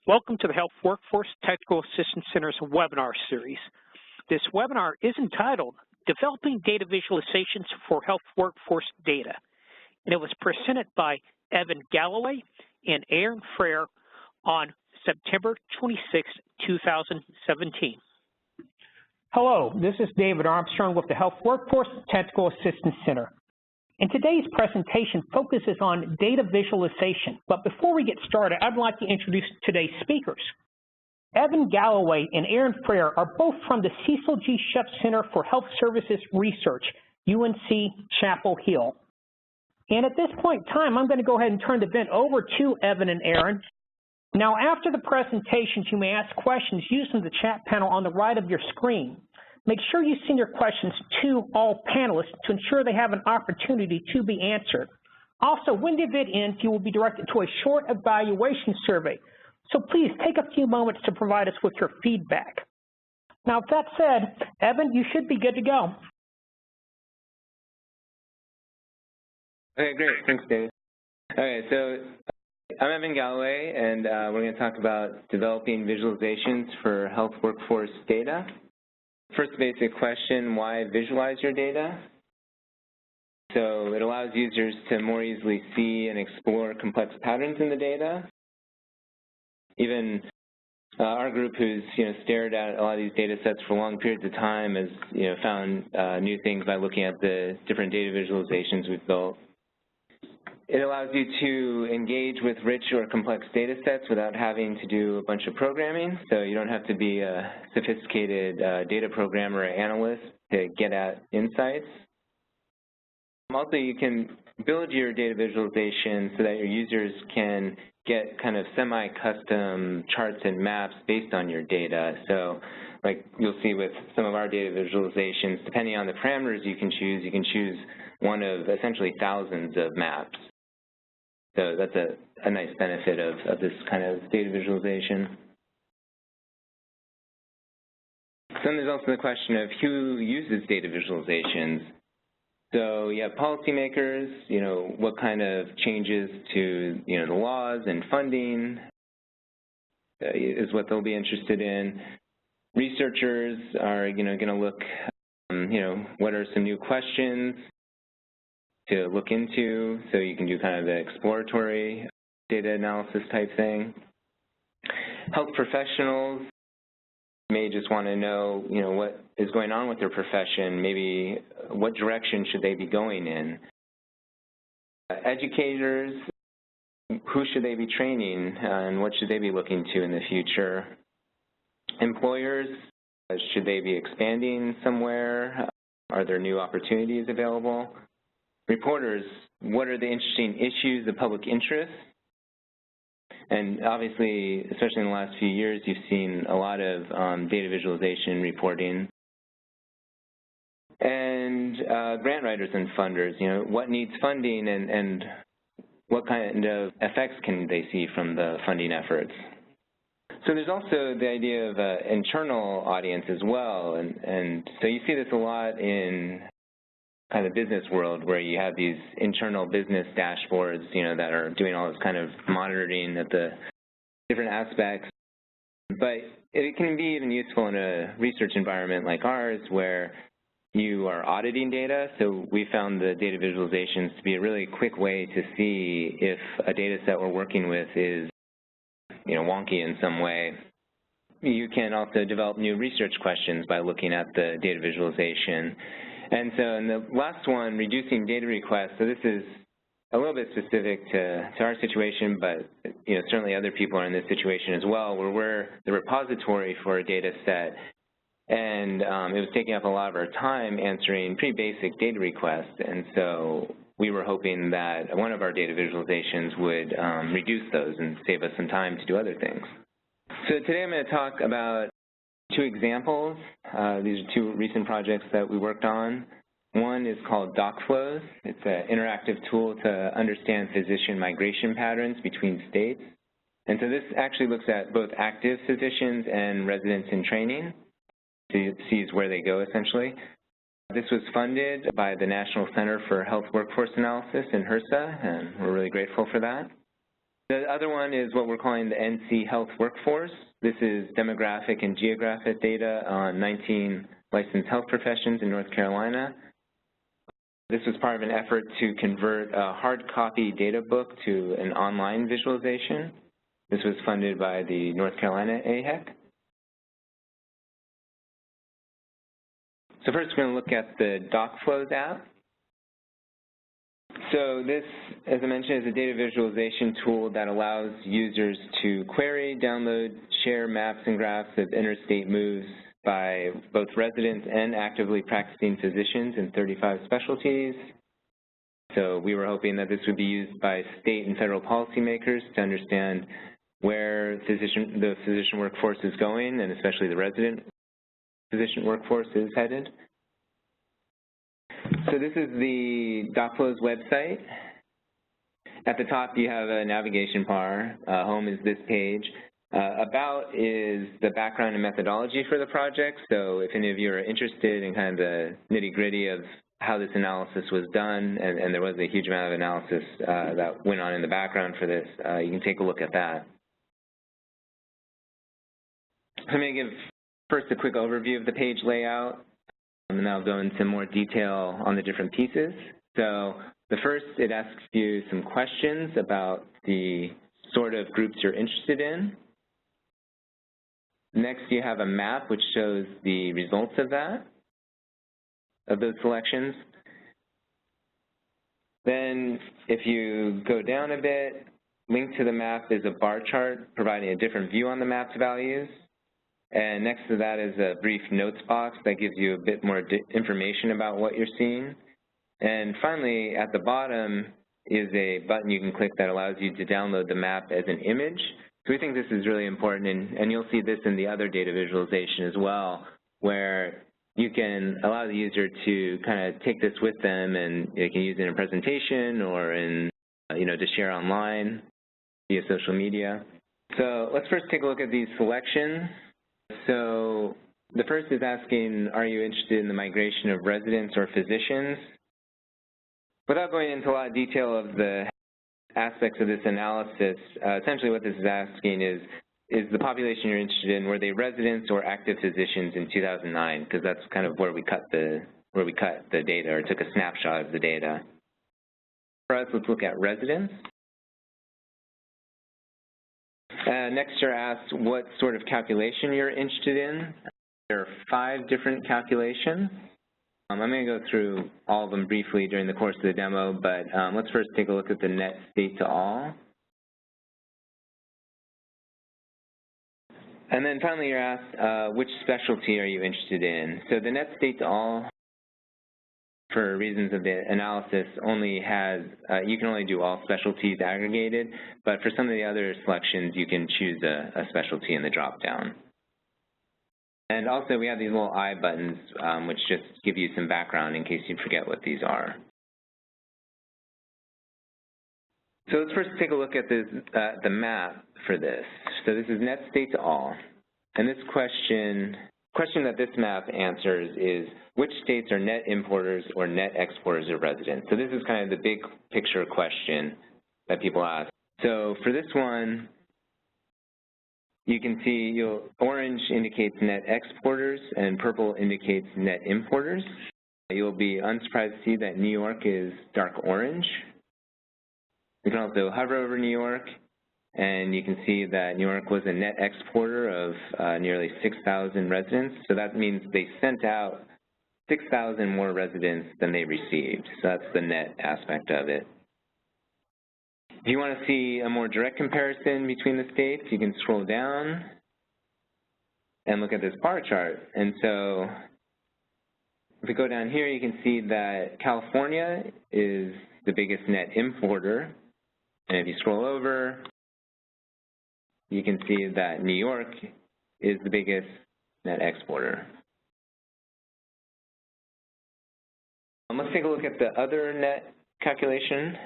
Welcome to the Health Workforce Technical Assistance Center's webinar series. This webinar is entitled Developing Data Visualizations for Health Workforce Data, and it was presented by Evan Galloway and Erin Fraher on September 26, 2017. Hello, this is David Armstrong with the Health Workforce Technical Assistance Center. And today's presentation focuses on data visualization. But before we get started, I'd like to introduce today's speakers. Evan Galloway and Erin Fraher are both from the Cecil G. Sheps Center for Health Services Research, UNC Chapel Hill. And at this point in time, I'm going to go ahead and turn the event over to Evan and Erin. Now, after the presentations, you may ask questions using the chat panel on the right of your screen. Make sure you send your questions to all panelists to ensure they have an opportunity to be answered. Also, when the event ends, you will be directed to a short evaluation survey. So please take a few moments to provide us with your feedback. Now, with that said, Evan, you should be good to go. Okay, great. Thanks, Dave. Okay, so I'm Evan Galloway, and we're going to talk about developing visualizations for health workforce data. First basic question, why visualize your data? So it allows users to more easily see and explore complex patterns in the data. Even our group who's stared at a lot of these data sets for long periods of time has found new things by looking at the different data visualizations we've built. It allows you to engage with rich or complex data sets without having to do a bunch of programming. So you don't have to be a sophisticated data programmer or analyst to get at insights. Also, you can build your data visualization so that your users can get kind of semi-custom charts and maps based on your data. So like you'll see with some of our data visualizations, depending on the parameters you can choose one of essentially thousands of maps. So that's a nice benefit of this kind of data visualization. Then there's also the question of who uses data visualizations. So you have policymakers, what kind of changes to the laws and funding is what they'll be interested in. Researchers are going to look, what are some new questions to look into, so you can do kind of the exploratory data analysis type thing. Health professionals may just want to know, what is going on with their profession, maybe what direction should they be going in. Educators, who should they be training and what should they be looking to in the future. Employers, should they be expanding somewhere? Are there new opportunities available? Reporters, what are the interesting issues of public interest? And obviously, especially in the last few years, you've seen a lot of data visualization reporting. And grant writers and funders, what needs funding and what kind of effects can they see from the funding efforts? So there's also the idea of an internal audience as well. And so you see this a lot in kind of business world where you have these internal business dashboards, that are doing all this kind of monitoring of the different aspects. But it can be even useful in a research environment like ours where you are auditing data. So we found the data visualizations to be a really quick way to see if a data set we're working with is, wonky in some way. You can also develop new research questions by looking at the data visualization. And so in the last one, reducing data requests, so this is a little bit specific to our situation, but certainly other people are in this situation as well, where we're the repository for a data set, and it was taking up a lot of our time answering pretty basic data requests, and so we were hoping that one of our data visualizations would reduce those and save us some time to do other things. So today I'm going to talk about two examples. These are two recent projects that we worked on. One is called DocFlows. It's an interactive tool to understand physician migration patterns between states. And so this actually looks at both active physicians and residents in training to see where they go, essentially. This was funded by the National Center for Health Workforce Analysis in HRSA, and we're really grateful for that. The other one is what we're calling the NC Health Workforce. This is demographic and geographic data on 19 licensed health professions in North Carolina. This was part of an effort to convert a hard copy data book to an online visualization. This was funded by the North Carolina AHEC. So first we're going to look at the DocFlows app. So this, as I mentioned, is a data visualization tool that allows users to query, download, share maps and graphs of interstate moves by both residents and actively practicing physicians in 35 specialties. So we were hoping that this would be used by state and federal policymakers to understand where the physician workforce is going, and especially the resident physician workforce is headed. So this is the DocFlows website. At the top you have a navigation bar. Home is this page. About is the background and methodology for the project. So if any of you are interested in kind of the nitty-gritty of how this analysis was done, and there was a huge amount of analysis that went on in the background for this, you can take a look at that. So I'm going to give first a quick overview of the page layout, and then I'll go into more detail on the different pieces. So the first, it asks you some questions about the sort of groups you're interested in. Next, you have a map which shows the results of those selections. Then, if you go down a bit, linked to the map is a bar chart providing a different view on the map's values. And next to that is a brief notes box that gives you a bit more information about what you're seeing. And finally, at the bottom is a button you can click that allows you to download the map as an image. So we think this is really important, and you'll see this in the other data visualization as well, where you can allow the user to kind of take this with them, and they can use it in a presentation or in, to share online via social media. So let's first take a look at these selections. So the first is asking, are you interested in the migration of residents or physicians? Without going into a lot of detail of the aspects of this analysis, essentially what this is asking is the population you're interested in, were they residents or active physicians in 2009? Because that's kind of where we cut the data, or took a snapshot of the data. For us, let's look at residents. Next, you're asked what sort of calculation you're interested in. There are 5 different calculations. I'm going to go through all of them briefly during the course of the demo, but let's first take a look at the net state to all. And then finally you're asked which specialty are you interested in. So the net state to all, for reasons of the analysis, only has, you can only do all specialties aggregated, but for some of the other selections you can choose a specialty in the drop-down. And also we have these little I buttons which just give you some background in case you forget what these are. So let's first take a look at this, the map for this. So this is net state to all. And this question that this map answers is which states are net importers or net exporters of residents? So this is kind of the big picture question that people ask. So for this one, you can see orange indicates net exporters and purple indicates net importers. You'll be unsurprised to see that New York is dark orange. You can also hover over New York, and you can see that New York was a net exporter of nearly 6,000 residents. So that means they sent out 6,000 more residents than they received. So that's the net aspect of it. If you want to see a more direct comparison between the states, you can scroll down and look at this bar chart. And so if we go down here, you can see that California is the biggest net importer. And if you scroll over, you can see that New York is the biggest net exporter. Let's take a look at the other net calculation.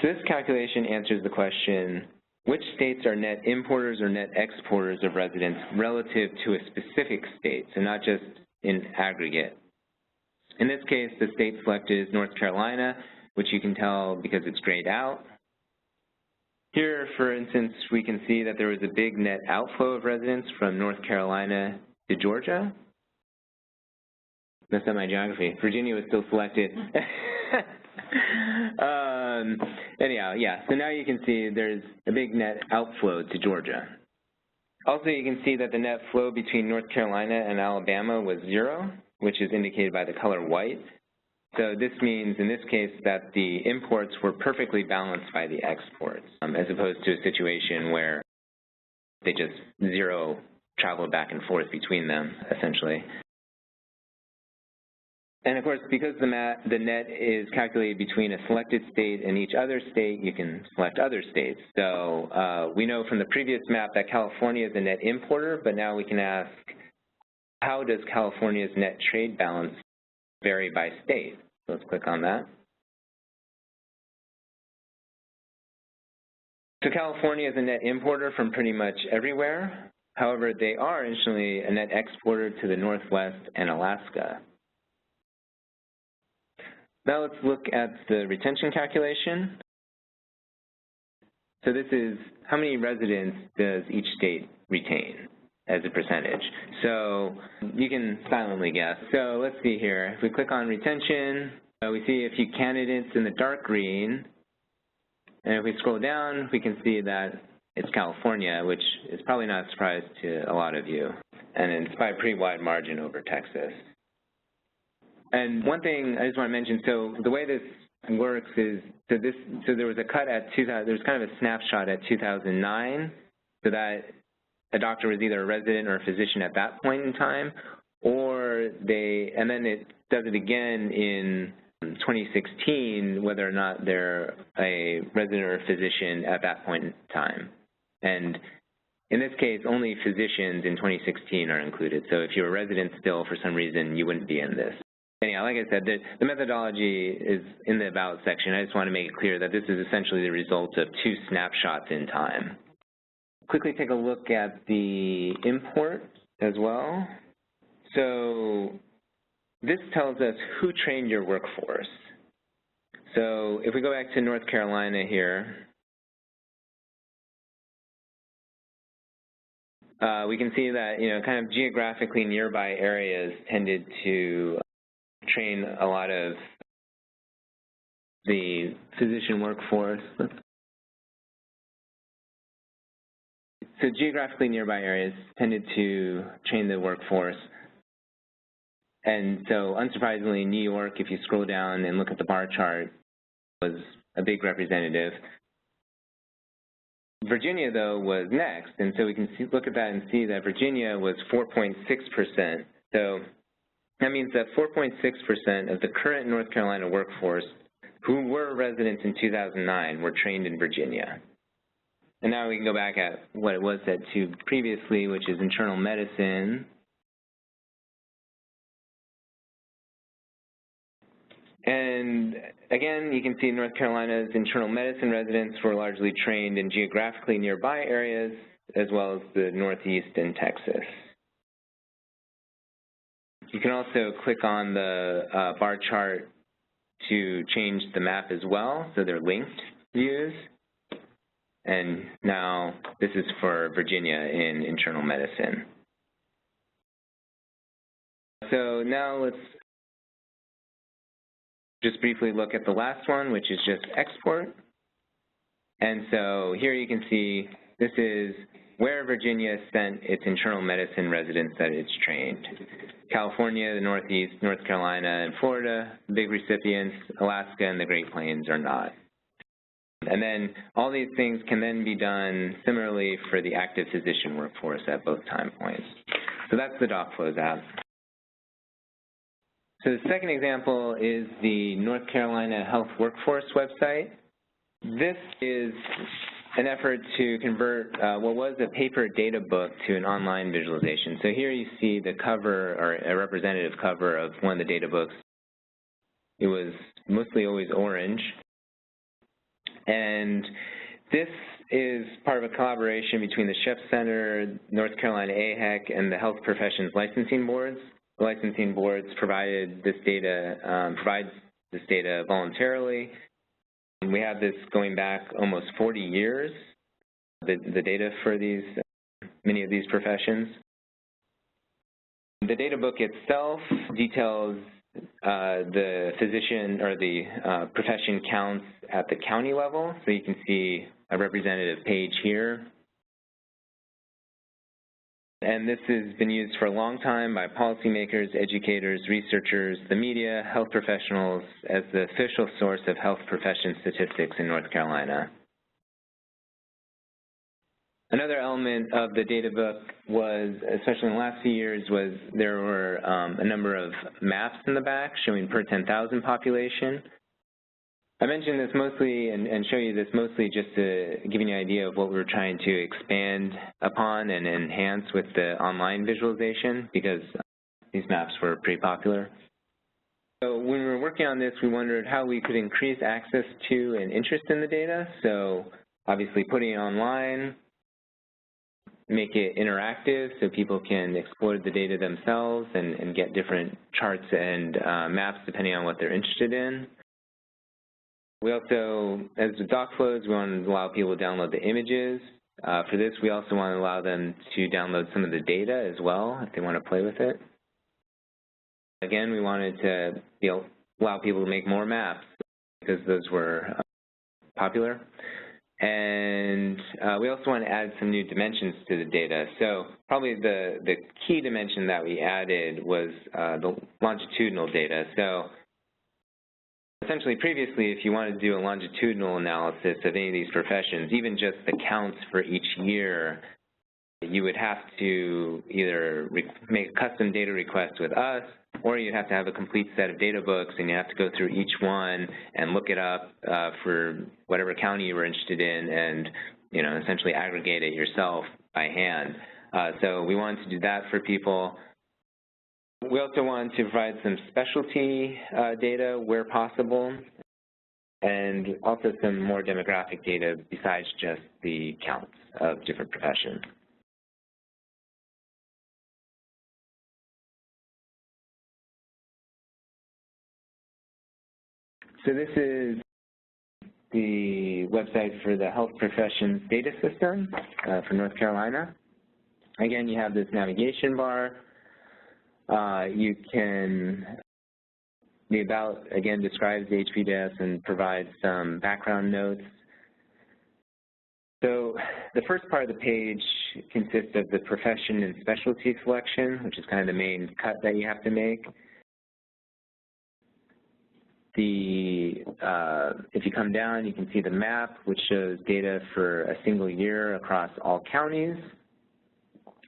So this calculation answers the question, which states are net importers or net exporters of residents relative to a specific state, so not just in aggregate In this case, the state selected is North Carolina, which you can tell because it's grayed out. Here, for instance, we can see that there was a big net outflow of residents from North Carolina to Georgia. Messed up my geography. Virginia was still selected. Anyhow, yeah, so now you can see there's a big net outflow to Georgia. Also, you can see that the net flow between North Carolina and Alabama was 0, which is indicated by the color white. So this means, in this case, that the imports were perfectly balanced by the exports, as opposed to a situation where they just 0 traveled back and forth between them, essentially. And of course, because the net is calculated between a selected state and each other state, you can select other states. So we know from the previous map that California is a net importer, but now we can ask, how does California's net trade balance vary by state? So let's click on that. So California is a net importer from pretty much everywhere. However, they are initially a net exporter to the Northwest and Alaska. Now let's look at the retention calculation. So this is how many residents does each state retain as a percentage. So you can silently guess. So let's see here. If we click on retention, we see a few candidates in the dark green. And if we scroll down, we can see that it's California, which is probably not a surprise to a lot of you. And it's by a pretty wide margin over Texas. And one thing I just want to mention, so the way this works is, so there was a cut at 2000, there was kind of a snapshot at 2009, so that a doctor was either a resident or a physician at that point in time, or and then it does it again in 2016, whether or not they're a resident or a physician at that point in time. And in this case, only physicians in 2016 are included. So if you're a resident still, for some reason, you wouldn't be in this. Anyhow, like I said, the methodology is in the About section. I just want to make it clear that this is essentially the result of 2 snapshots in time. Quickly take a look at the import as well. So this tells us who trained your workforce. So if we go back to North Carolina here, we can see that, kind of geographically nearby areas tended to train a lot of the physician workforce. So geographically nearby areas tended to train the workforce. And so unsurprisingly, New York, if you scroll down and look at the bar chart, was a big representative. Virginia, though, was next. And so we can look at that and see that Virginia was 4.6%. So that means that 4.6% of the current North Carolina workforce who were residents in 2009 were trained in Virginia. And now we can go back at what it was set to previously, which is internal medicine. And again, you can see North Carolina's internal medicine residents were largely trained in geographically nearby areas, as well as the Northeast and Texas. You can also click on the bar chart to change the map as well, so they're linked views. And now this is for Virginia in internal medicine. So now let's just briefly look at the last one, which is just export. And so here you can see this is where Virginia sent its internal medicine residents that it's trained. California, the Northeast, North Carolina, and Florida, big recipients. Alaska and the Great Plains are not. And then all these things can then be done similarly for the active physician workforce at both time points. So that's the DocFlows app. So the second example is the North Carolina Health Workforce website. This is an effort to convert what was a paper data book to an online visualization. So here you see the cover, or a representative cover of one of the data books. It was mostly always orange. And this is part of a collaboration between the Sheps Center, North Carolina AHEC, and the Health Professions Licensing Boards. licensing boards provides this data voluntarily. We have this going back almost 40 years, the data for many of these professions. The data book itself details the physician or the profession counts at the county level. So you can see a representative page here. And this has been used for a long time by policymakers, educators, researchers, the media, health professionals as the official source of health profession statistics in North Carolina. Another element of the data book was, especially in the last few years, was there were a number of maps in the back showing per 10,000 population. I mentioned this mostly and show you this mostly just to give you an idea of what we were trying to expand upon and enhance with the online visualization, because these maps were pretty popular. So when we were working on this, we wondered how we could increase access to and interest in the data. So obviously putting it online, make it interactive so people can explore the data themselves and get different charts and maps depending on what they're interested in. We also, as the doc flows, we want to allow people to download the images. For this, we also want to allow them to download some of the data as well if they want to play with it. Again, we wanted to allow people to make more maps because those were popular. And we also want to add some new dimensions to the data. So probably the key dimension that we added was the longitudinal data. So essentially, previously, if you wanted to do a longitudinal analysis of any of these professions, even just the counts for each year, you would have to either make a custom data request with us, or you'd have to have a complete set of data books, and you have to go through each one and look it up for whatever county you were interested in and, essentially aggregate it yourself by hand. So we wanted to do that for people. We also want to provide some specialty data where possible, and also some more demographic data besides just the counts of different professions. So this is the website for the Health Professions Data System for North Carolina. Again, you have this navigation bar. The About, again, describes the HWTAC and provides some background notes. So the first part of the page consists of the profession and specialty selection, which is kind of the main cut that you have to make. If you come down, you can see the map, which shows data for a single year across all counties.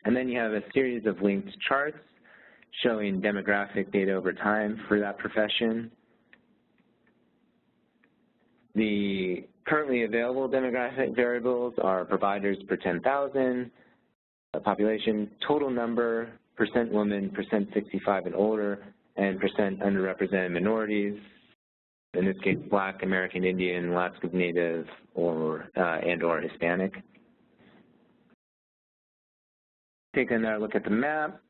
And then you have a series of linked charts showing demographic data over time for that profession. The currently available demographic variables are providers per 10,000, population, total number, percent women, percent 65 and older, and percent underrepresented minorities. In this case, Black, American Indian, Alaska Native, or Hispanic. Take another look at the map.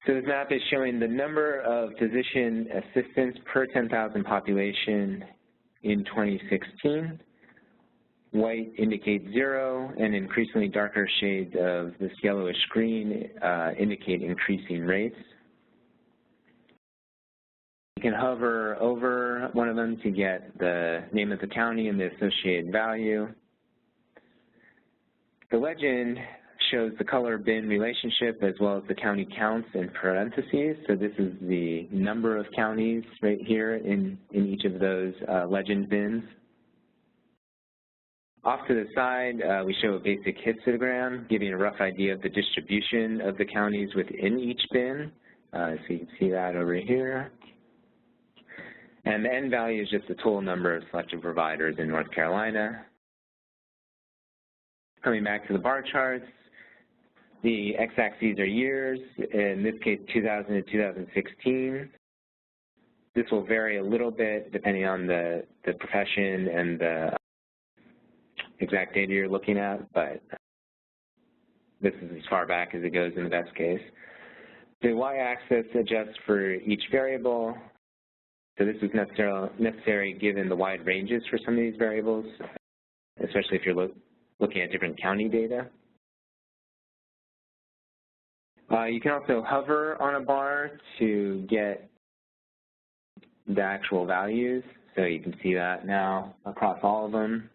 So this map is showing the number of physician assistants per 10,000 population in 2016. White indicates 0, and increasingly darker shades of this yellowish green indicate increasing rates. You can hover over one of them to get the name of the county and the associated value. The legend shows the color bin relationship as well as the county counts in parentheses. So this is the number of counties right here in each of those legend bins. Off to the side, we show a basic histogram, giving a rough idea of the distribution of the counties within each bin. So you can see that over here. And the end value is just the total number of selected providers in North Carolina. Coming back to the bar charts, the x-axes are years, in this case 2000 to 2016. This will vary a little bit depending on the profession and the exact data you're looking at, but this is as far back as it goes in the best case. The y-axis adjusts for each variable. So this is necessary given the wide ranges for some of these variables, especially if you're looking at different county data. You can also hover on a bar to get the actual values. So you can see that now across all of them.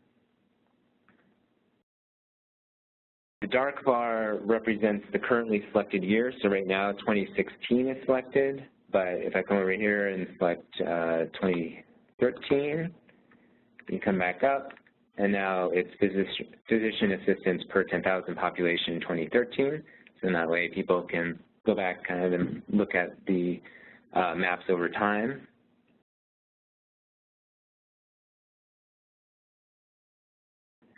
The dark bar represents the currently selected year. So right now 2016 is selected, but if I come over here and select 2013, you come back up, and now it's physician assistants per 10,000 population in 2013. So in that way people can go back kind of and look at the maps over time.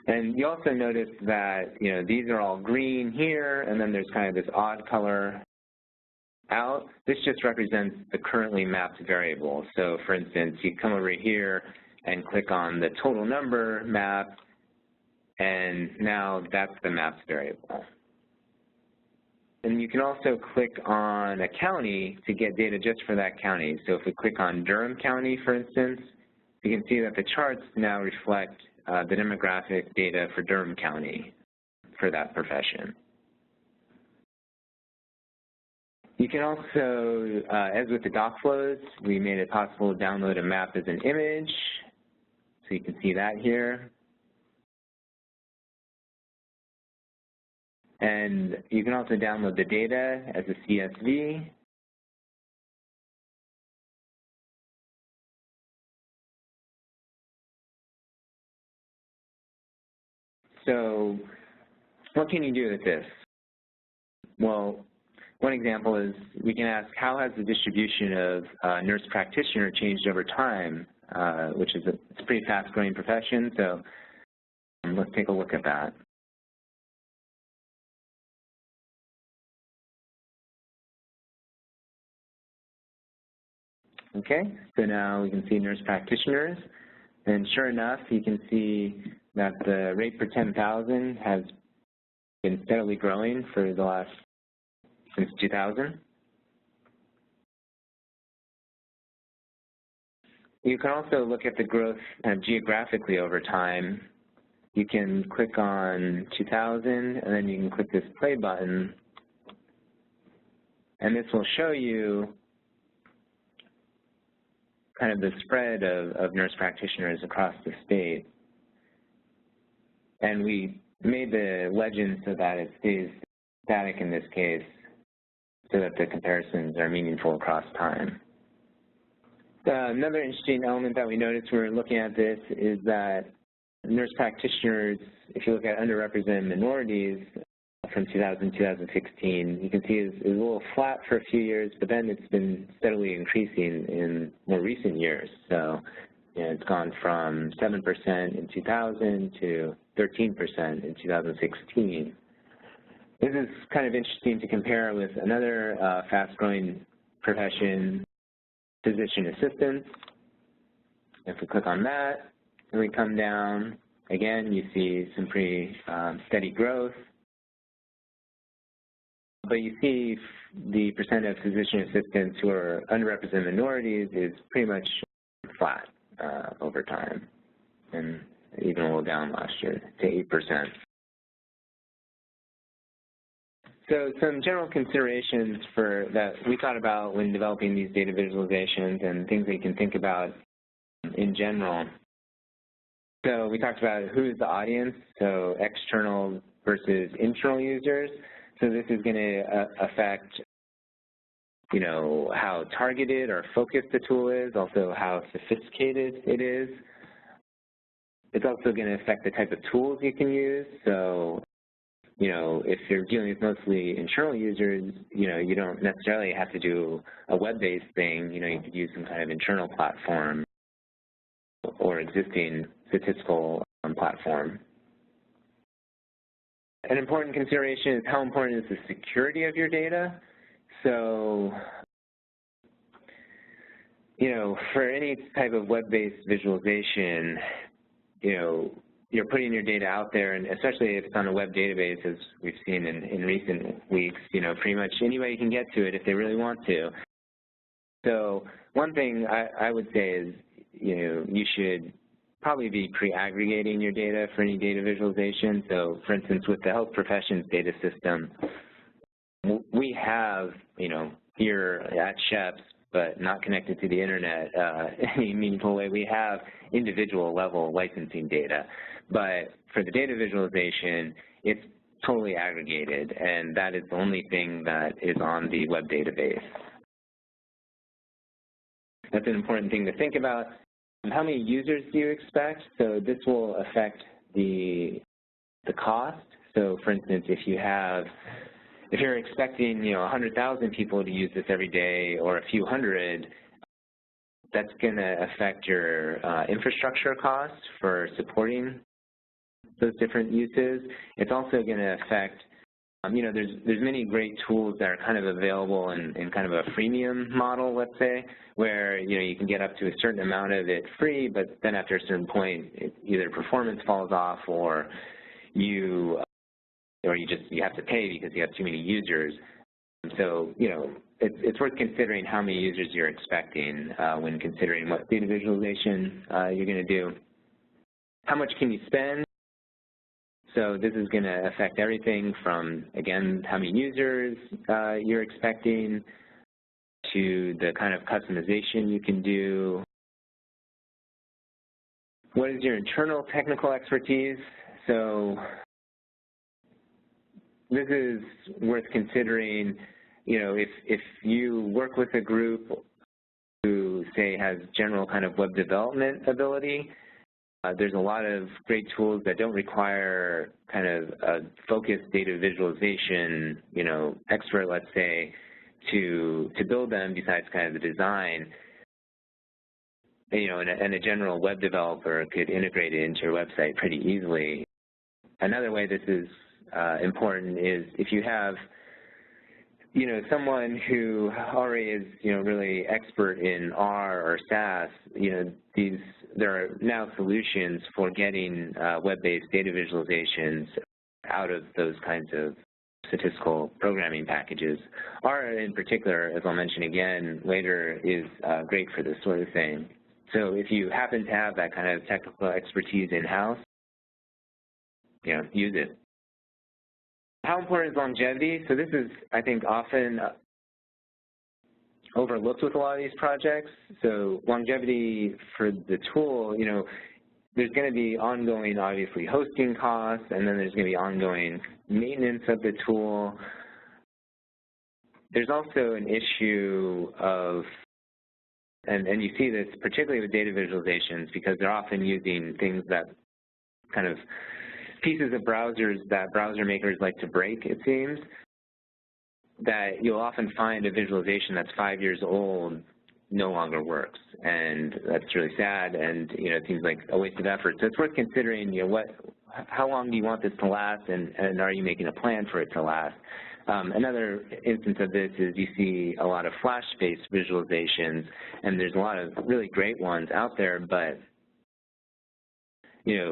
And you also notice that, these are all green here, and then there's kind of this odd color out. This just represents the currently mapped variable. So for instance, you come over here and click on the total number map, and now that's the mapped variable. And you can also click on a county to get data just for that county. So if we click on Durham County, for instance, you can see that the charts now reflect the demographic data for Durham County for that profession. You can also, as with the doc flows, we made it possible to download a map as an image. So you can see that here. And you can also download the data as a CSV. So what can you do with this? Well, one example is we can ask, how has the distribution of nurse practitioner changed over time, which is it's a pretty fast-growing profession, so let's take a look at that. Okay, so now we can see nurse practitioners, and sure enough, you can see that the rate per 10,000 has been steadily growing for the last, since 2000. You can also look at the growth geographically over time. You can click on 2000, and then you can click this play button, and this will show you kind of the spread of nurse practitioners across the state. And we made the legend so that it stays static in this case, so that the comparisons are meaningful across time. Another interesting element that we noticed when we were looking at this is that nurse practitioners, if you look at underrepresented minorities from 2000 to 2016, you can see it's a little flat for a few years, but then it's been steadily increasing in more recent years. So it's gone from 7% in 2000 to 13% in 2016. This is kind of interesting to compare with another fast-growing profession, physician assistants. If we click on that, and we come down, again, you see some pretty steady growth. But you see the percent of physician assistants who are underrepresented minorities is pretty much flat over time, and even a little down last year to 8%. So some general considerations that we thought about when developing these data visualizations and things that you can think about in general. So we talked about who is the audience, so external versus internal users. So this is going to affect, how targeted or focused the tool is, also how sophisticated it is. It's also going to affect the type of tools you can use. So, if you're dealing with mostly internal users, you don't necessarily have to do a web-based thing. You could use some kind of internal platform or existing statistical platform. An important consideration is how important is the security of your data. So, for any type of web-based visualization, you're putting your data out there, and especially if it's on a web database, as we've seen in recent weeks, pretty much anybody can get to it if they really want to. So one thing I would say is, you should probably be pre-aggregating your data for any data visualization. So, for instance, with the health professions data system, we have, here at Sheps, but not connected to the internet any meaningful way, we have individual level licensing data. But for the data visualization, it's totally aggregated, and that is the only thing that is on the web database. That's an important thing to think about. How many users do you expect? So this will affect the cost. So for instance, if you're expecting 100,000 people to use this every day, or a few hundred, that's going to affect your infrastructure costs for supporting those different uses. It's also going to affect, there's many great tools that are kind of available in kind of a freemium model, let's say, where you can get up to a certain amount of it free, but then after a certain point, either performance falls off, or you have to pay because you have too many users. So it's worth considering how many users you're expecting when considering what data visualization you're going to do. How much can you spend? So this is going to affect everything from, again, how many users you're expecting, to the kind of customization you can do. What is your internal technical expertise? So this is worth considering, if you work with a group who, say, has general kind of web development ability, there's a lot of great tools that don't require kind of a focused data visualization, expert, let's say, to build them besides kind of the design. And a general web developer could integrate it into your website pretty easily. Another way this is important is if you have, someone who already is, really expert in R or SAS, there are now solutions for getting web-based data visualizations out of those kinds of statistical programming packages. R in particular, as I'll mention again later, is great for this sort of thing. So if you happen to have that kind of technical expertise in-house, use it. How important is longevity? So this is, I think, often overlooked with a lot of these projects. So longevity for the tool, there's going to be ongoing, obviously, hosting costs, and then there's going to be ongoing maintenance of the tool. There's also an issue of, and you see this particularly with data visualizations, because they're often using things that kind of pieces of browsers that browser makers like to break, it seems, that you'll often find a visualization that's 5 years old no longer works, and that's really sad, and it seems like a waste of effort. So it's worth considering, how long do you want this to last, and are you making a plan for it to last? Another instance of this is you see a lot of Flash-based visualizations, and there's a lot of really great ones out there, but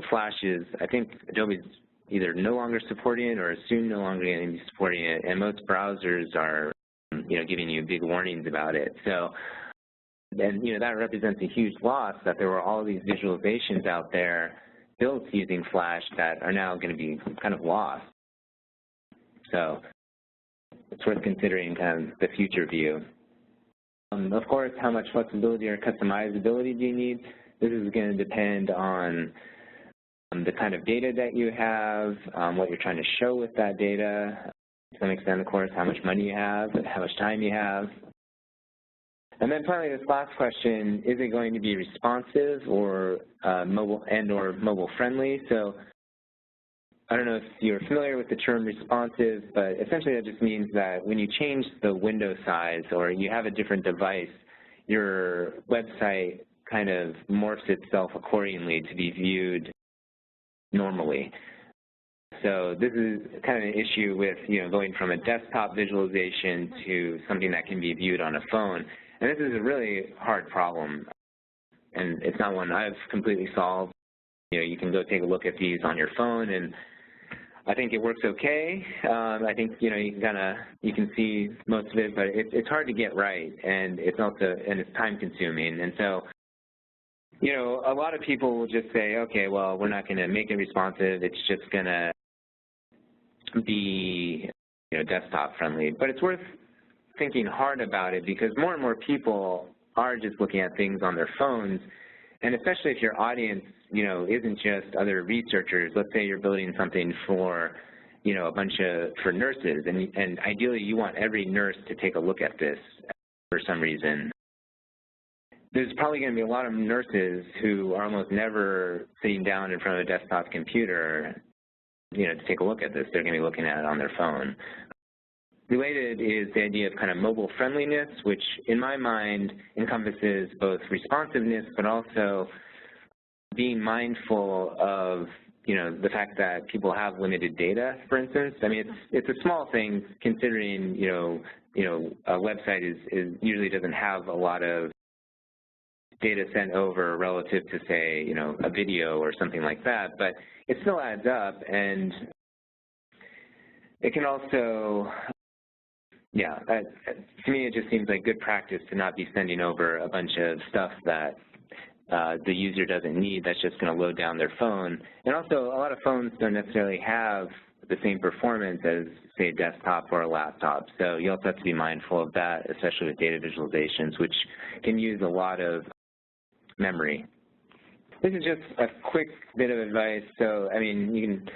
Flash is, I think Adobe's either no longer supporting it or soon no longer going to be supporting it, and most browsers are, giving you big warnings about it. So, and that represents a huge loss, that there were all these visualizations out there built using Flash that are now going to be kind of lost. So it's worth considering kind of the future view. Of course, how much flexibility or customizability do you need? This is going to depend on the kind of data that you have, what you're trying to show with that data, to some extent, of course, how much money you have, how much time you have. And then finally, this last question, is it going to be responsive or mobile friendly? So I don't know if you're familiar with the term responsive, but essentially that just means that when you change the window size or you have a different device, your website kind of morphs itself accordingly to be viewed normally. So this is kind of an issue with, going from a desktop visualization to something that can be viewed on a phone. And this is a really hard problem, and it's not one I've completely solved. you can go take a look at these on your phone, and I think it works okay. I think you can see most of it, but it's hard to get right, and it's time consuming. And so, a lot of people will just say, okay, well, we're not going to make it responsive. It's just going to be desktop friendly. But it's worth thinking hard about it, because more and more people are just looking at things on their phones, and especially if your audience isn't just other researchers. Let's say you're building something for for nurses, and ideally you want every nurse to take a look at this for some reason. There's probably going to be a lot of nurses who are almost never sitting down in front of a desktop computer to take a look at this. They're going to be looking at it on their phone. Related is the idea of kind of mobile friendliness, which in my mind encompasses both responsiveness but also being mindful of the fact that people have limited data, for instance. I mean, it's a small thing considering a website usually doesn't have a lot of data sent over relative to, say, a video or something like that, but it still adds up, and it can also, to me it just seems like good practice to not be sending over a bunch of stuff that the user doesn't need, that's just going to load down their phone. And also, a lot of phones don't necessarily have the same performance as, say, a desktop or a laptop. So you also have to be mindful of that, especially with data visualizations, which can use a lot of memory. This is just a quick bit of advice. So, I mean,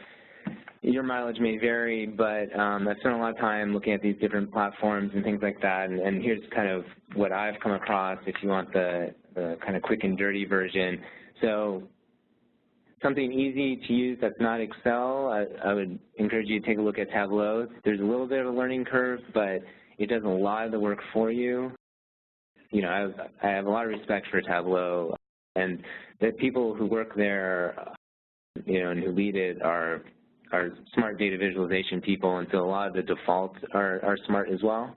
your mileage may vary, but I've spent a lot of time looking at these different platforms and things like that, and here's kind of what I've come across if you want the kind of quick and dirty version. So something easy to use that's not Excel, I would encourage you to take a look at Tableau. There's a little bit of a learning curve, but it does a lot of the work for you. I have a lot of respect for Tableau, and the people who work there, and who lead it are smart data visualization people, and so a lot of the defaults are smart as well.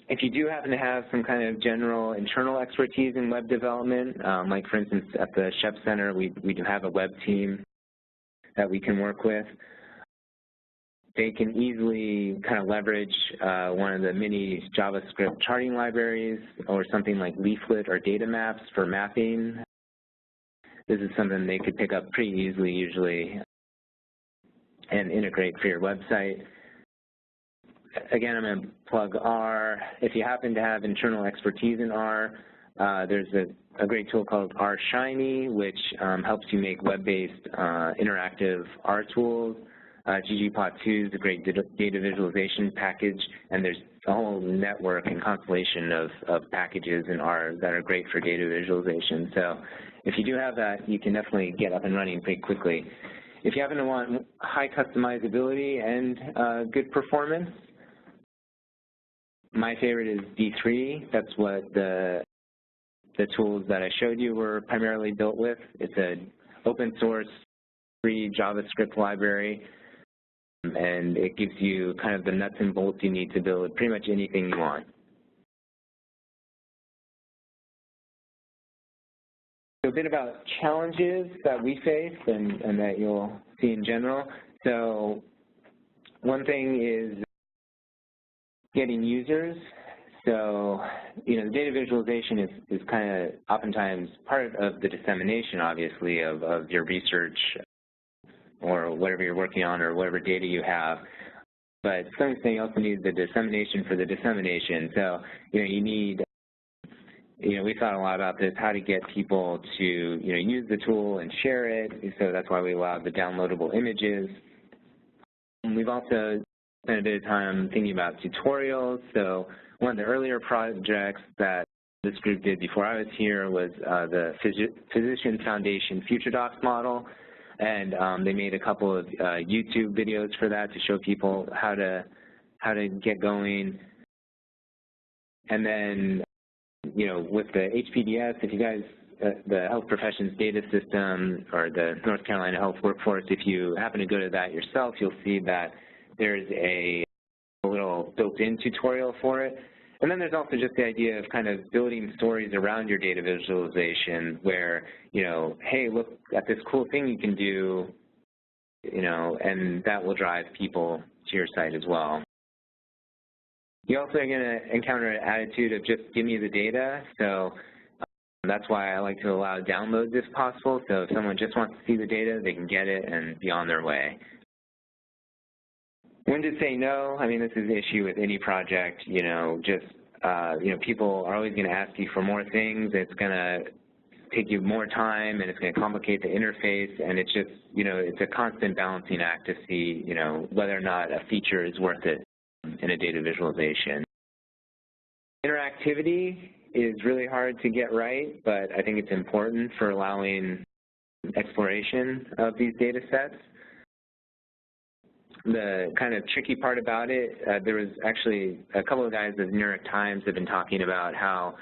If you do happen to have some kind of general internal expertise in web development, like for instance at the Sheps Center, we do have a web team that we can work with. They can easily kind of leverage one of the mini JavaScript charting libraries, or something like Leaflet or data maps for mapping. This is something they could pick up pretty easily usually and integrate for your website. Again, I'm going to plug R. If you happen to have internal expertise in R, there's a great tool called R Shiny, which helps you make web-based interactive R tools. ggplot2 is a great data visualization package, and there's a whole network and constellation of packages in R that are great for data visualization. So if you do have that, you can definitely get up and running pretty quickly. If you happen to want high customizability and good performance, my favorite is D3. That's what the tools that I showed you were primarily built with. It's an open source, free JavaScript library, and it gives you kind of the nuts and bolts you need to build pretty much anything you want. So a bit about challenges that we face and that you'll see in general. So one thing is getting users. So, the data visualization is kind of oftentimes part of the dissemination, obviously, of your research or whatever you're working on or whatever data you have. But some extent you also need the dissemination for the dissemination. So, you need, we thought a lot about this, how to get people to, use the tool and share it. So that's why we allowed the downloadable images. And we've also spent a bit of time thinking about tutorials. So one of the earlier projects that this group did before I was here was the Physician Foundation Future Docs model, and they made a couple of YouTube videos for that to show people how to get going. And then, with the HPDS, if you guys, the Health Professions Data System or the North Carolina Health Workforce, if you happen to go to that yourself, you'll see that there's a little built-in tutorial for it. And then there's also just the idea of kind of building stories around your data visualization where, you know, hey, look at this cool thing you can do, you know, and that will drive people to your site as well. You also are going to encounter an attitude of just give me the data. So that's why I like to allow downloads if possible. So if someone just wants to see the data, they can get it and be on their way. When to say no? I mean, this is the issue with any project. You know, just you know, people are always going to ask you for more things. It's going to take you more time, and it's going to complicate the interface. And it's just, you know, it's a constant balancing act to see, you know, whether or not a feature is worth it in a data visualization. Interactivity is really hard to get right, but I think it's important for allowing exploration of these data sets. The kind of tricky part about it, there was actually a couple of guys at the New York Times have been talking about how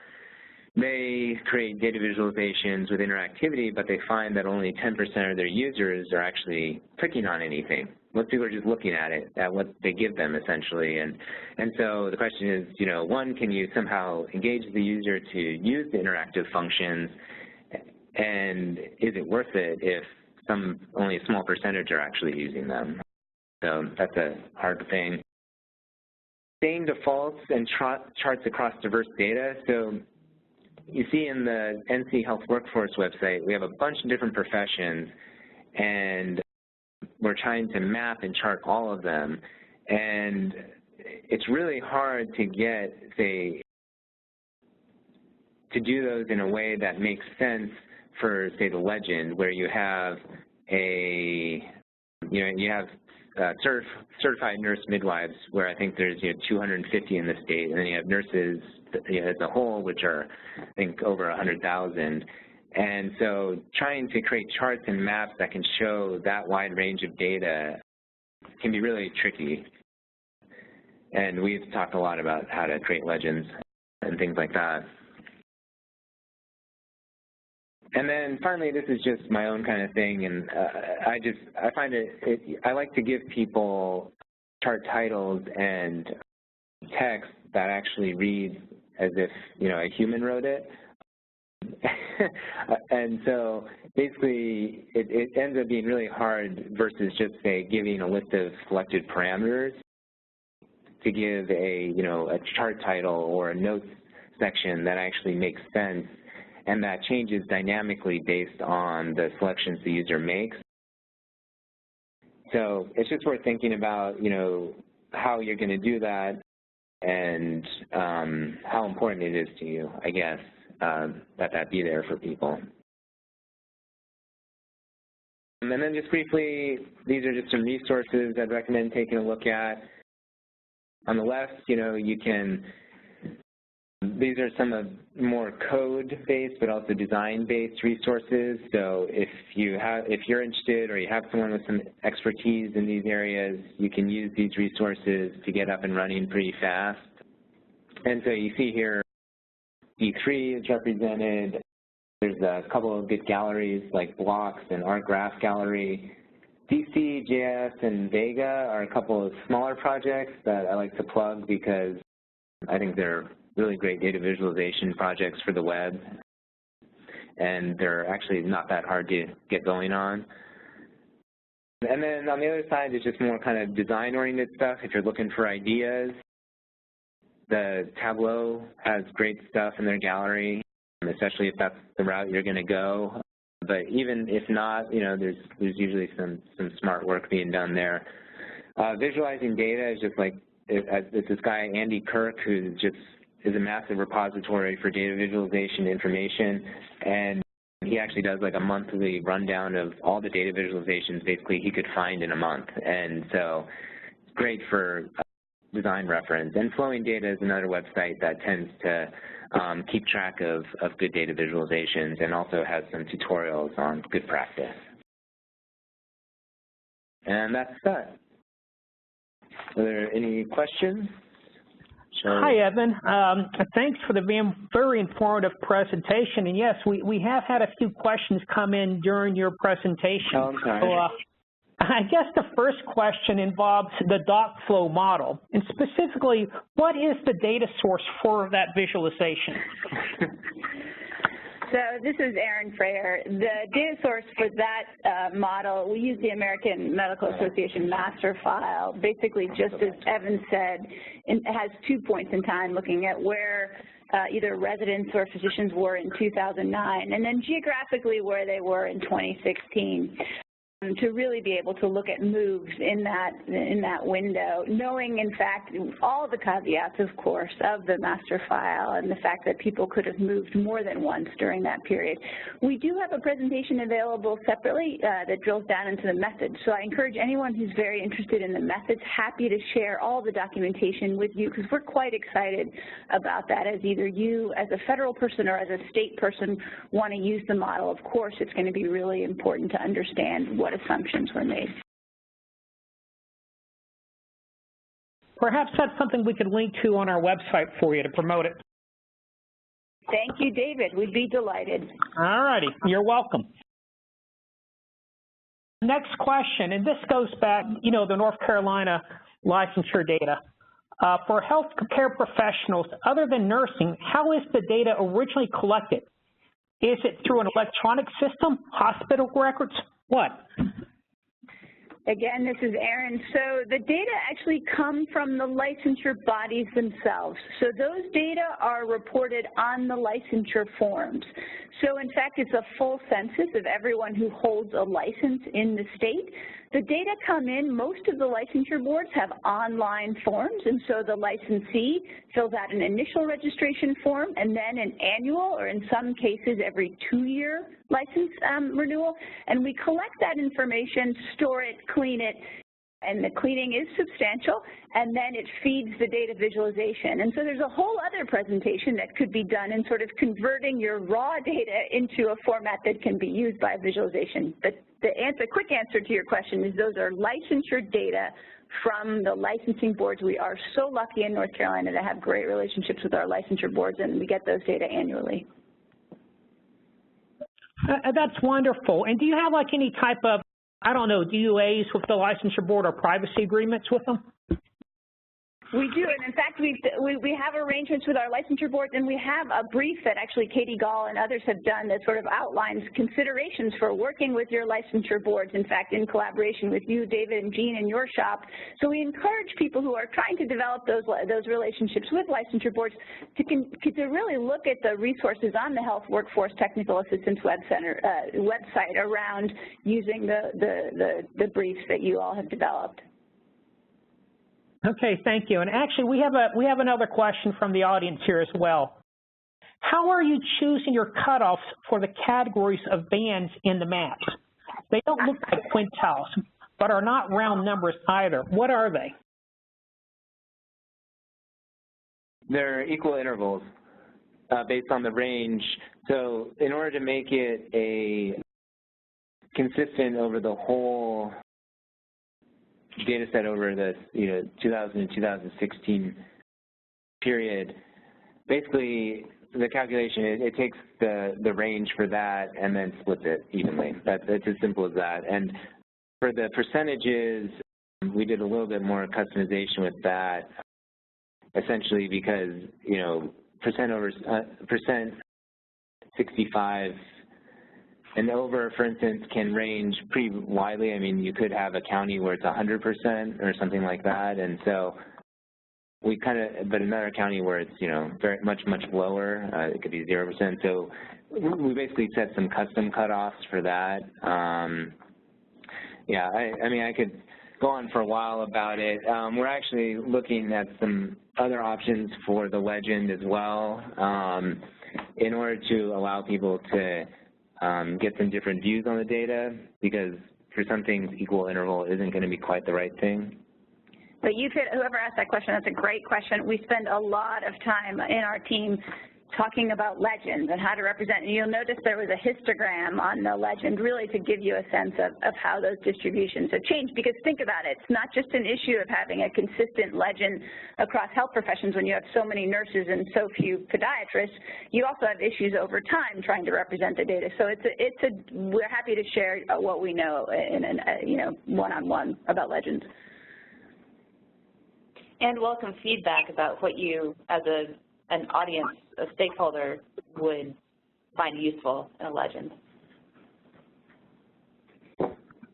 they create data visualizations with interactivity, but they find that only 10% of their users are actually clicking on anything. Most people are just looking at it, at what they give them, essentially. And so the question is, you know, one, can you somehow engage the user to use the interactive functions, and is it worth it if only a small percentage are actually using them? So that's a hard thing. Same defaults and charts across diverse data. So you see in the NC Health Workforce website, we have a bunch of different professions, and we're trying to map and chart all of them. And it's really hard to get, say, to do those in a way that makes sense for, say, the legend, where you have a, you know, you have certified nurse midwives, where I think there's, you know, 250 in the state, and then you have nurses, you know, as a whole, which are, I think, over 100,000. And so trying to create charts and maps that can show that wide range of data can be really tricky. And we've talked a lot about how to create legends and things like that. And then finally, this is just my own kind of thing, and I find I like to give people chart titles and text that actually read as if, you know, a human wrote it. And so basically, it ends up being really hard versus just, say, giving a list of selected parameters to give a, you know, a chart title or a notes section that actually makes sense and that changes dynamically based on the selections the user makes. So it's just worth thinking about, you know, how you're going to do that and how important it is to you, I guess, that be there for people. And then just briefly, these are just some resources I'd recommend taking a look at. On the left, you know, you can, these are some of more code-based but also design-based resources. So if you're interested or you have someone with some expertise in these areas, you can use these resources to get up and running pretty fast. And so you see here, D3 is represented. There's a couple of good galleries like Blocks and ArtGraph Gallery. DC, JS, and Vega are a couple of smaller projects that I like to plug because I think they're really great data visualization projects for the web, and they're actually not that hard to get going on. And then on the other side is just more kind of design-oriented stuff. If you're looking for ideas, the Tableau has great stuff in their gallery, especially if that's the route you're going to go. But even if not, you know, there's usually some smart work being done there. Visualizing data is just like, it's this guy, Andy Kirk, who just is a massive repository for data visualization information, and he actually does like a monthly rundown of all the data visualizations basically he could find in a month. And so it's great for design reference. And Flowing Data is another website that tends to keep track of good data visualizations and also has some tutorials on good practice. And that's that. Are there any questions? Hi, Evan. Thanks for the very informative presentation. And yes, we have had a few questions come in during your presentation. Oh, I'm sorry. I guess the first question involves the doc flow model, and specifically, what is the data source for that visualization? So this is Erin Fraher. The data source for that model, we use the American Medical Association master file. Basically, just as Evan said, it has 2 points in time looking at where either residents or physicians were in 2009, and then geographically where they were in 2016. To really be able to look at moves in that window, knowing in fact all the caveats, of course, of the master file and the fact that people could have moved more than once during that period. We do have a presentation available separately that drills down into the methods. So I encourage anyone who's very interested in the methods, happy to share all the documentation with you, because we're quite excited about that. As either you as a federal person or as a state person want to use the model, of course it's going to be really important to understand what assumptions were made. Perhaps that's something we could link to on our website for you to promote it. Thank you, David. We'd be delighted. All righty. You're welcome. Next question, and this goes back, the North Carolina licensure data. For healthcare professionals other than nursing, how is the data originally collected? Is it through an electronic system, hospital records? What? Again, this is Erin. So the data actually come from the licensure bodies themselves. So those data are reported on the licensure forms. So in fact, it's a full census of everyone who holds a license in the state. The data come in, most of the licensure boards have online forms, and so the licensee fills out an initial registration form and then an annual, or in some cases every 2-year license renewal, and we collect that information, store it, clean it, and the cleaning is substantial, and then it feeds the data visualization. And so there's a whole other presentation that could be done in sort of converting your raw data into a format that can be used by visualization. But the quick answer to your question is those are licensure data from the licensing boards. We are so lucky in North Carolina to have great relationships with our licensure boards, and we get those data annually. That's wonderful. And do you have like any type of, I don't know, DUAs with the licensure board or privacy agreements with them? We do, and in fact, we have arrangements with our licensure boards, and we have a brief that actually Katie Gall and others have done that sort of outlines considerations for working with your licensure boards, in fact, in collaboration with you, David and Jean, in your shop. So we encourage people who are trying to develop those relationships with licensure boards to really look at the resources on the Health Workforce Technical Assistance website around using the briefs that you all have developed. Okay, thank you. And actually, we have another question from the audience here as well. How are you choosing your cutoffs for the categories of bands in the maps? They don't look like quintiles, but are not round numbers either. What are they? They're equal intervals based on the range. So in order to make it consistent over the whole data set over the 2000 and 2016 period, basically the calculation, it takes the range for that and then splits it evenly. It's as simple as that. And for the percentages, we did a little bit more customization with that, essentially because, percent 65 and over, for instance, can range pretty widely. I mean, you could have a county where it's 100% or something like that, and so we but another county where it's, very much lower, it could be 0%. So we basically set some custom cutoffs for that. Yeah, I mean, I could go on for a while about it. We're actually looking at some other options for the legend as well, in order to allow people to get some different views on the data, because for some things, equal interval isn't going to be quite the right thing. But whoever asked that question, that's a great question. We spend a lot of time in our team talking about legends and how to represent. And you'll notice there was a histogram on the legend really to give you a sense of how those distributions have changed. Because think about it, it's not just an issue of having a consistent legend across health professions when you have so many nurses and so few podiatrists. You also have issues over time trying to represent the data. So we're happy to share what we know in one-on-one about legends. And welcome feedback about what you, as an audience, a stakeholder, would find useful in a legend.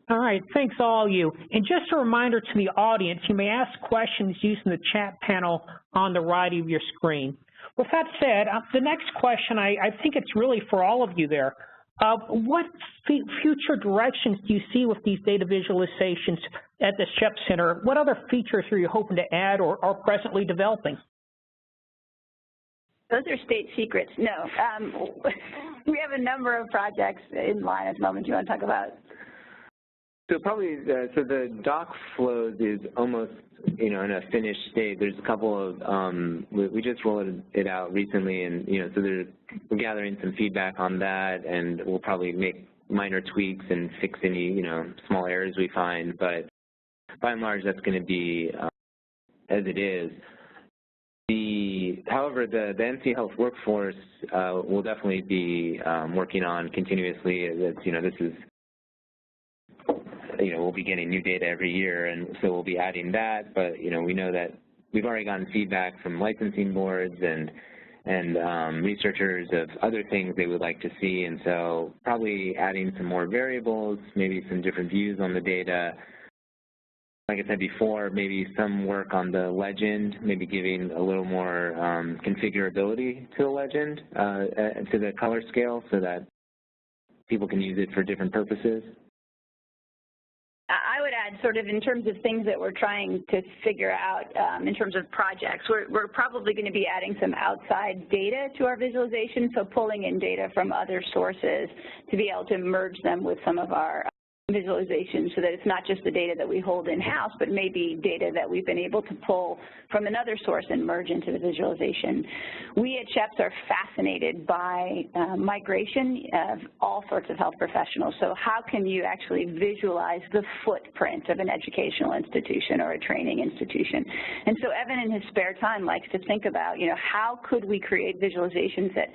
All right, thanks all of you. And just a reminder to the audience, you may ask questions using the chat panel on the right of your screen. With that said, the next question, I think it's really for all of you there. What future directions do you see with these data visualizations at the Sheps Center? What other features are you hoping to add or are presently developing? Those are state secrets. No, we have a number of projects in line at the moment. Do you want to talk about? So probably, so the doc flows is almost, in a finished state. There's a couple of, we just rolled it out recently, and so we're gathering some feedback on that, and we'll probably make minor tweaks and fix any, small errors we find. But by and large, that's going to be as it is. However, the NC Health workforce will definitely be working on continuously. This is, we'll be getting new data every year, and so we'll be adding that. But we know that we've already gotten feedback from licensing boards and researchers of other things they would like to see, and so probably adding some more variables, maybe some different views on the data. Like I said before, maybe some work on the legend, maybe giving a little more configurability to the legend, to the color scale, so that people can use it for different purposes. I would add, sort of in terms of things that we're trying to figure out in terms of projects, we're probably going to be adding some outside data to our visualization, so pulling in data from other sources to be able to merge them with some of our visualization, so that it's not just the data that we hold in-house, but maybe data that we've been able to pull from another source and merge into the visualization. We at Sheps are fascinated by migration of all sorts of health professionals. So how can you actually visualize the footprint of an educational institution or a training institution? And so Evan, in his spare time, likes to think about, how could we create visualizations that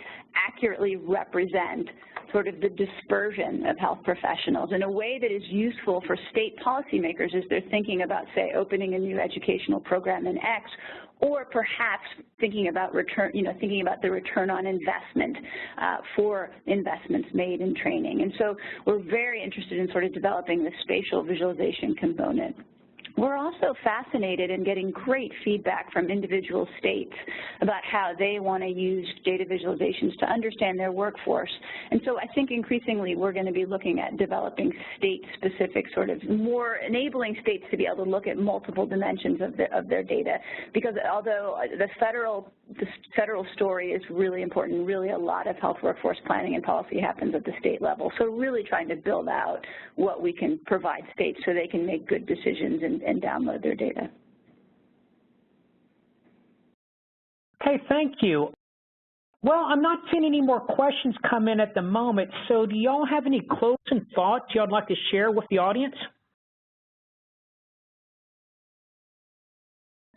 accurately represent sort of the dispersion of health professionals in a way that is useful for state policymakers as they're thinking about, say, opening a new educational program in X, or perhaps thinking about thinking about the return on investment for investments made in training. And so we're very interested in sort of developing the spatial visualization component. We're also fascinated in getting great feedback from individual states about how they want to use data visualizations to understand their workforce. And so I think increasingly we're going to be looking at developing state-specific sort of more enabling states to be able to look at multiple dimensions of their data. Because although the federal story is really important, really a lot of health workforce planning and policy happens at the state level. So really trying to build out what we can provide states so they can make good decisions and download their data. Okay, thank you. Well, I'm not seeing any more questions come in at the moment, so do y'all have any closing thoughts y'all like to share with the audience?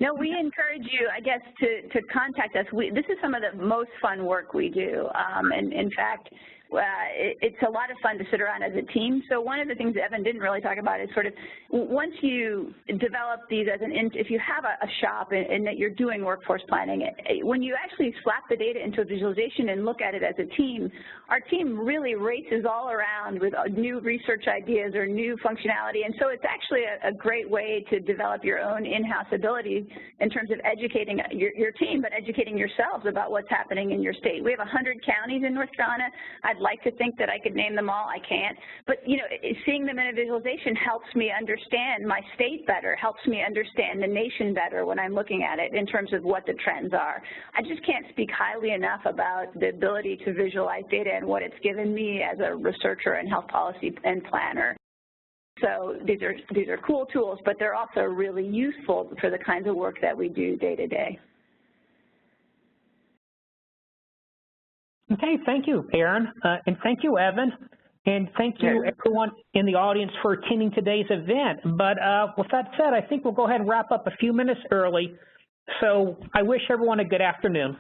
No, we encourage you, I guess, to contact us. This is some of the most fun work we do, and in fact, it's a lot of fun to sit around as a team. So one of the things Evan didn't really talk about is sort of once you develop these as if you have a shop and that you're doing workforce planning, when you actually slap the data into a visualization and look at it as a team, our team really races all around with new research ideas or new functionality. And so it's actually a great way to develop your own in-house ability in terms of educating your team, but educating yourselves about what's happening in your state. We have 100 counties in North Carolina. I'd like to think that I could name them all. I can't. But, seeing them in a visualization helps me understand my state better, helps me understand the nation better when I'm looking at it in terms of what the trends are. I just can't speak highly enough about the ability to visualize data and what it's given me as a researcher and health policy and planner. So these are cool tools, but they're also really useful for the kinds of work that we do day to day. Okay, thank you, Erin, and thank you, Evan, and thank you everyone in the audience for attending today's event. But with that said, I think we'll go ahead and wrap up a few minutes early. So I wish everyone a good afternoon.